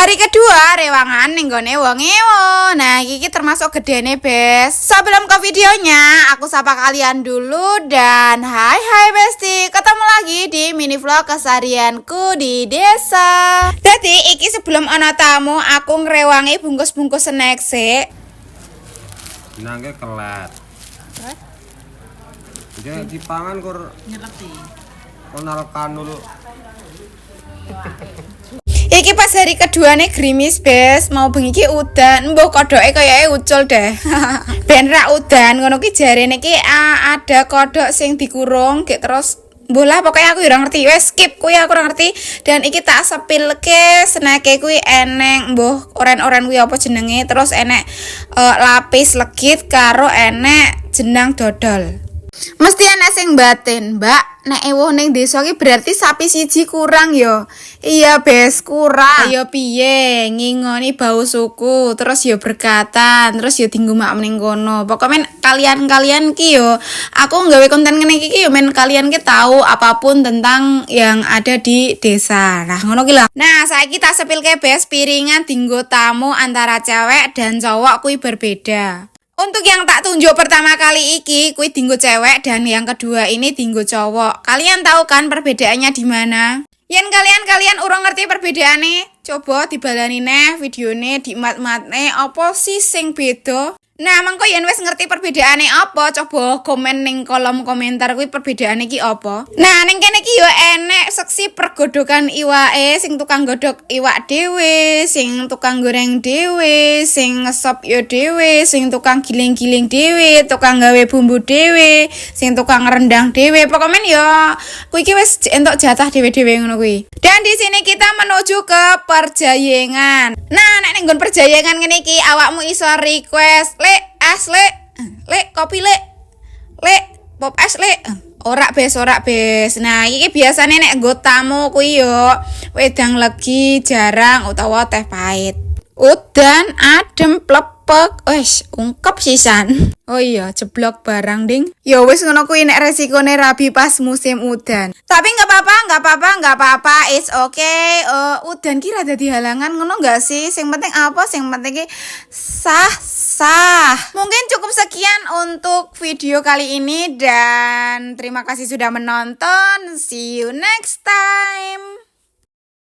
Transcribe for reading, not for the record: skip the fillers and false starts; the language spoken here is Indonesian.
Hari kedua rewangan ning gone wong ewo. Nah, iki termasuk gedene, Bes. Sebelum ke videonya, aku sapa kalian dulu dan hai Besti. Ketemu lagi di mini vlog keseharianku di desa. Jadi, iki sebelum ana tamu, aku ngrewangi bungkus-bungkus snack sik. Nangke kelet. Jadi dipangan kur nyeleti. kenal kanul. Iki pas hari kedua nih gerimis, Bes. Mau bengi iki udan, mbah kodoke kayake ucul deh. Ben ra udan ngono ki jarene ki ada kodok sing dikurung gek terus bola pokoknya aku ora ngerti. Wes skip kuwi aku ora ngerti. Dan iki tak sepilke snake kuwi enek mbah oren-oren kuwi apa jenenge, terus enek lapis legit karo enek jenang dodol. Mesti enek sing batin, Mbak. Nek ewuh ning desa iki berarti sapi siji kurang yo. Iya, Bes, kurang. Ayo piye ngingoni bau suku, terus yo berkatan, terus yo dinggo mak ning kono. Pokoknya kalian ki yo, aku nggawe konten ngene iki yo men kalian ki tahu apapun tentang yang ada di desa. Nah, ngono ki lho. Nah, saiki tak sepilke, Bes, piringan dinggo tamu antara cewek dan cowok kuwi berbeda. Untuk yang tak tunjuk pertama kali iki, kuwi dinggo cewek dan yang kedua ini dinggo cowok. Kalian tahu kan perbedaannya di mana? Yen kalian urung ngerti perbedaane, coba dibalani neh videone dimat-matne apa sih sing beda? Nah, mangko yen wis ngerti perbedaane apa, coba komen ning kolom komentar kuwi perbedaane iki apa. Nah, ning kene iki yo enek seksi pergodokan iwake, sing tukang godhog iwak dhewe, sing tukang goreng dhewe, sing ngesop yo dhewe, sing tukang giling-giling dhewe, tukang gawe bumbu dhewe, sing tukang rendang dhewe. Pokoknya yo kuwi iki wis entuk jatah dhewe-dhewe ngono kuwi. Dan di sini kita menuju ke Perjayengan. Nah, nek ning nggon Perjayengan ngene iki awakmu iso request es lek kopi lek pop es lek ora bes. Nah iki biasane nek nggo tamu kuwi yo wedang legi jarang utawa teh pahit. Udan adem plepek wis ungkep sisan. Oh iya jeblok barang ding. Ya wis ngono kuwi nek resikone rabi pas musim udan. Tapi enggak apa-apa, it's okay. Udan ki rada dihalangan ngono enggak sih? Sing penting apa? Sing penting ki sah. Mungkin cukup sekian untuk video kali ini dan terima kasih sudah menonton. See you next time.